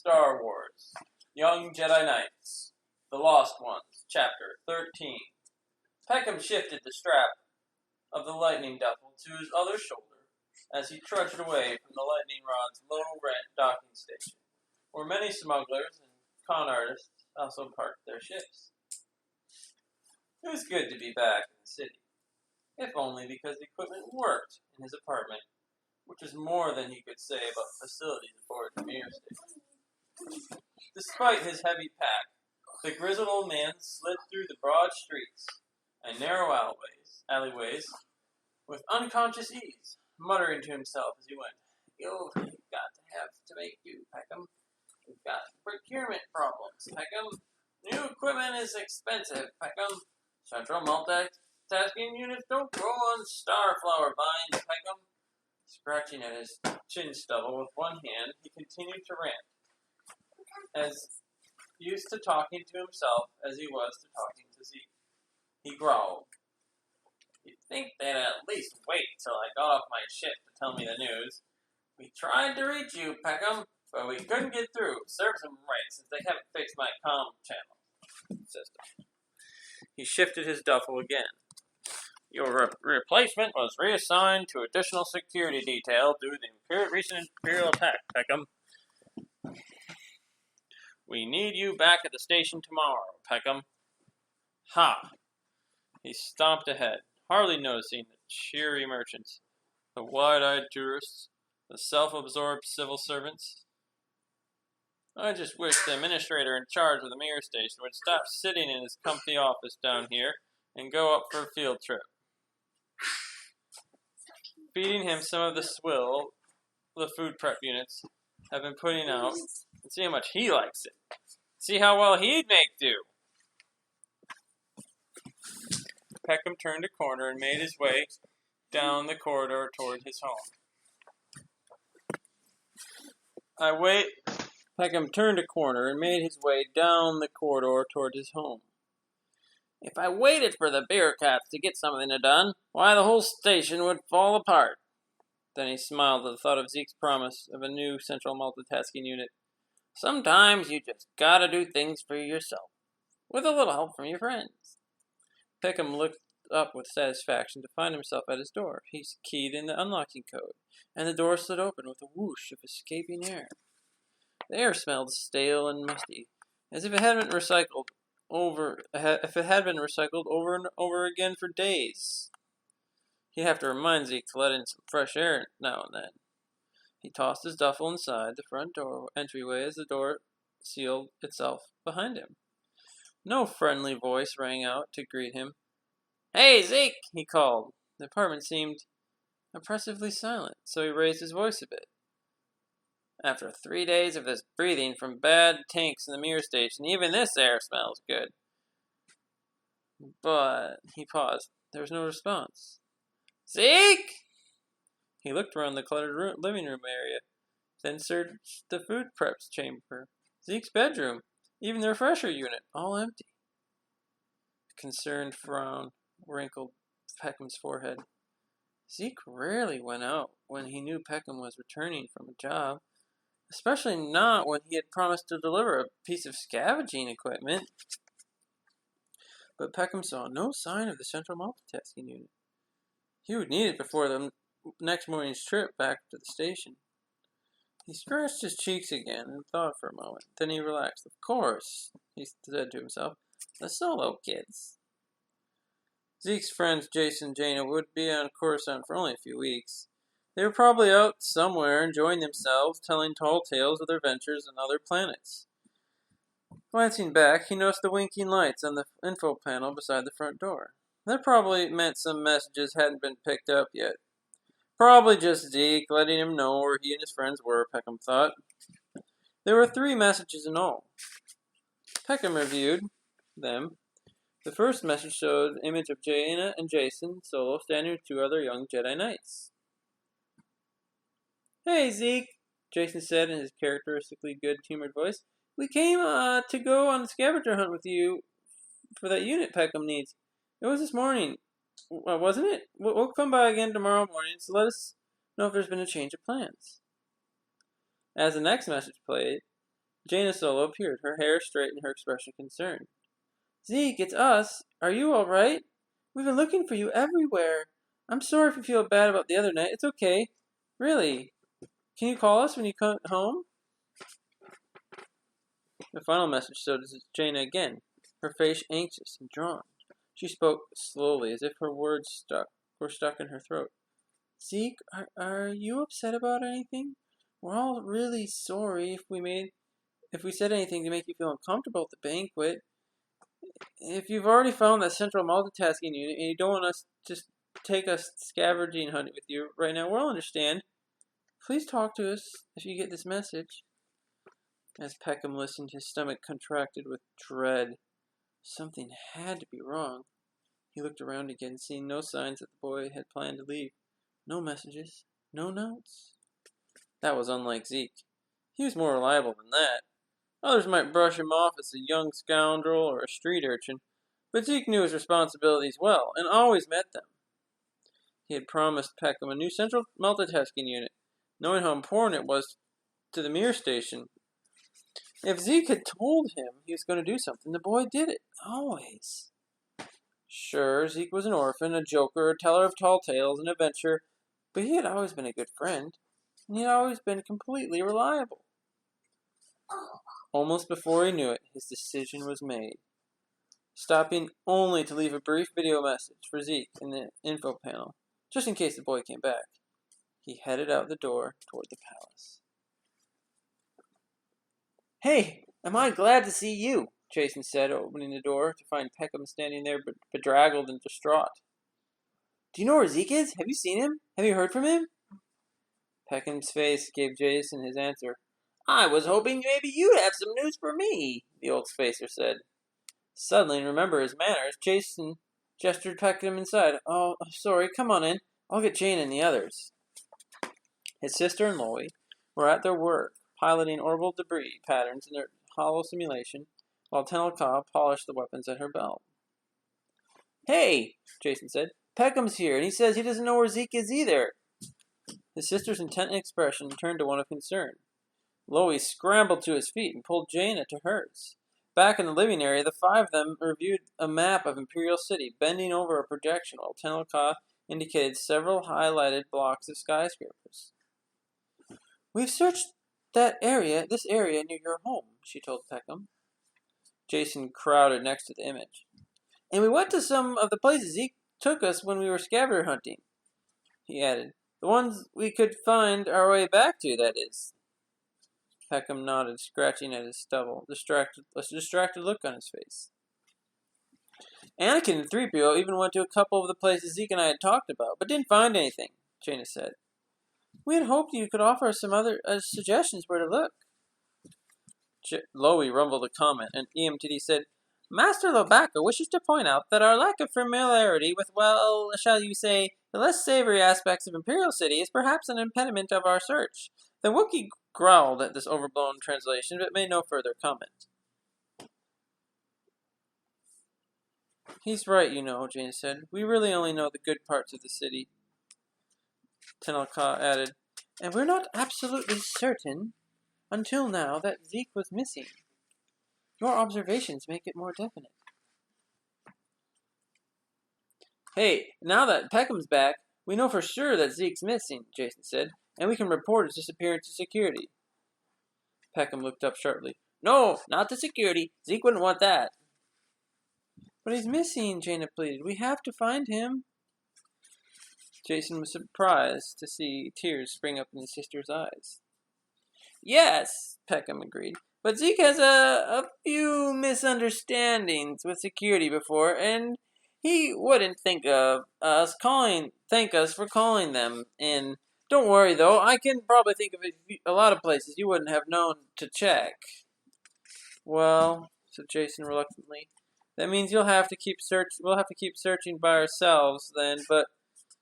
Star Wars, Young Jedi Knights, The Lost Ones, Chapter 13. Peckham shifted the strap of the lightning duffel to his other shoulder as he trudged away from the lightning rod's low-rent docking station, where many smugglers and con artists also parked their ships. It was good to be back in the city, if only because the equipment worked in his apartment, which is more than he could say about facilities aboard the Mirror Station. Despite his heavy pack, the grizzled old man slid through the broad streets and narrow alleyways with unconscious ease, muttering to himself as he went, "You've got to have to make do, Peckham. You've got procurement problems, Peckham. New equipment is expensive, Peckham. Central multitasking units don't grow on starflower vines, Peckham." Scratching at his chin stubble with one hand, he continued to rant, as used to talking to himself as he was to talking to Zeke. He growled, "You'd think they'd at least wait till I got off my ship to tell me the news. We tried to reach you, Peckham, but we couldn't get through. Serves them right, since they haven't fixed my comm channel system." He shifted his duffel again. "Your replacement was reassigned to additional security detail due to the recent Imperial attack, Peckham. We need you back at the station tomorrow, Peckham." Ha! He stomped ahead, hardly noticing the cheery merchants, the wide-eyed tourists, the self-absorbed civil servants. I just wish the administrator in charge of the Mirror Station would stop sitting in his comfy office down here and go up for a field trip. Feeding him some of the swill the food prep units have been putting out, and see how much he likes it. See how well he'd make do. Peckham turned a corner and made his way down the corridor toward his home. Peckham turned a corner and made his way down the corridor toward his home. If I waited for the bureaucrats to get something done, why the whole station would fall apart. Then he smiled at the thought of Zeke's promise of a new central multitasking unit. Sometimes you just gotta do things for yourself, with a little help from your friends. Peckham looked up with satisfaction to find himself at his door. He keyed in the unlocking code, and the door slid open with a whoosh of escaping air. The air smelled stale and musty, as if it had been recycled over and over again for days. He'd have to remind Zeke to let in some fresh air now and then. He tossed his duffel inside the front door entryway as the door sealed itself behind him. No friendly voice rang out to greet him. "Hey, Zeke!" he called. The apartment seemed oppressively silent, so he raised his voice a bit. "After 3 days of this breathing from bad tanks in the Mirror Station, even this air smells good." But he paused. There was no response. "Zeke!" He looked around the cluttered living room area, then searched the food prep chamber, Zeke's bedroom, even the refresher unit, all empty. A concerned frown wrinkled Peckham's forehead. Zeke rarely went out when he knew Peckham was returning from a job, especially not when he had promised to deliver a piece of scavenging equipment. But Peckham saw no sign of the central multitasking unit. He would need it before the next morning's trip back to the station. He scratched his cheeks again and thought for a moment. Then he relaxed. "Of course," he said to himself, "the solo kids." Zeke's friends Jason and Jaina would be on Coruscant for only a few weeks. They were probably out somewhere enjoying themselves, telling tall tales of their ventures on other planets. Glancing back, he noticed the winking lights on the info panel beside the front door. That probably meant some messages hadn't been picked up yet. Probably just Zeke letting him know where he and his friends were, Peckham thought. There were 3 messages in all. Peckham reviewed them. The first message showed an image of Jaina and Jason solo standing with 2 other young Jedi Knights. "Hey, Zeke," Jason said in his characteristically good-humored voice. "We came to go on the scavenger hunt with you for that unit Peckham needs. It was this morning, wasn't it? We'll come by again tomorrow morning, so let us know if there's been a change of plans." As the next message played, Jaina Solo appeared, her hair straight and her expression concerned. Zeke, it's us. Are you all right? We've been looking for you everywhere. I'm sorry if you feel bad about the other night. It's okay. Really. Can you call us when you come home? The final message showed Jaina again, her face anxious and drawn. She spoke slowly, as if her words were stuck in her throat. Zeke, are you upset about anything? We're all really sorry if we said anything to make you feel uncomfortable at the banquet. If you've already found that central multitasking unit and you don't want us to just take us scavenging hunting with you right now, we'll understand. Please talk to us if you get this message. As Peckham listened, his stomach contracted with dread. Something had to be wrong. He looked around again, seeing no signs that the boy had planned to leave. No messages, no notes. That was unlike Zeke. He was more reliable than that. Others might brush him off as a young scoundrel or a street urchin, but Zeke knew his responsibilities well, and always met them. He had promised Peckham a new central multitasking unit, knowing how important it was to the Mir station. If Zeke had told him he was going to do something, the boy did it, always. Sure, Zeke was an orphan, a joker, a teller of tall tales, an adventurer, but he had always been a good friend, and he had always been completely reliable. Almost before he knew it, his decision was made. Stopping only to leave a brief video message for Zeke in the info panel, just in case the boy came back, he headed out the door toward the palace. Hey, am I glad to see you, Jason said, opening the door to find Peckham standing there bedraggled and distraught. Do you know where Zeke is? Have you seen him? Have you heard from him? Peckham's face gave Jason his answer. I was hoping maybe you'd have some news for me, the old spacer said. Suddenly, remembering his manners, Jason gestured Peckham inside. Oh, sorry, come on in. I'll get Jane and the others. His sister and Loie were at their work, piloting orbital debris patterns in their hollow simulation, while Tenelka polished the weapons at her belt. Hey, Jason said. Peckham's here, and he says he doesn't know where Zeke is either. His sister's intent expression turned to one of concern. Loie scrambled to his feet and pulled Jaina to hers. Back in the living area, the five of them reviewed a map of Imperial City, bending over a projection while Tenelka indicated several highlighted blocks of skyscrapers. We've searched this area near your home, she told Peckham. Jason crowded next to the image. And we went to some of the places Zeke took us when we were scavenger hunting, he added. The ones we could find our way back to, that is. Peckham nodded, scratching at his stubble, a distracted look on his face. Anakin and 3PO even went to a couple of the places Zeke and I had talked about, but didn't find anything, Jaina said. We had hoped you could offer us some other suggestions where to look. Loie rumbled a comment, and EMTD said, Master Lobacco wishes to point out that our lack of familiarity with, well, shall you say, the less savory aspects of Imperial City is perhaps an impediment of our search. The Wookiee growled at this overblown translation, but made no further comment. He's right, you know, Jaina said. We really only know the good parts of the city. Tenelka added, and we're not absolutely certain, until now, that Zeke was missing. Your observations make it more definite. Hey, now that Peckham's back, we know for sure that Zeke's missing, Jason said, and we can report his disappearance to security. Peckham looked up sharply. No, not to security. Zeke wouldn't want that. But he's missing, Jaina pleaded. We have to find him. Jason was surprised to see tears spring up in his sister's eyes. Yes, Peckham agreed. But Zeke has a few misunderstandings with security before, and he wouldn't thank us for calling them in. Don't worry, though. I can probably think of a lot of places you wouldn't have known to check. Well, said Jason reluctantly, that means we'll have to keep searching by ourselves then, but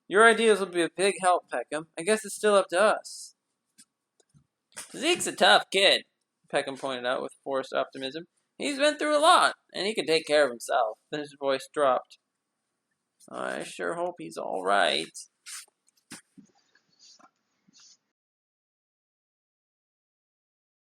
your ideas will be a big help, Peckham. I guess it's still up to us. Zeke's a tough kid, Peckham pointed out with forced optimism. He's been through a lot, and he can take care of himself. Then his voice dropped. I sure hope he's all right.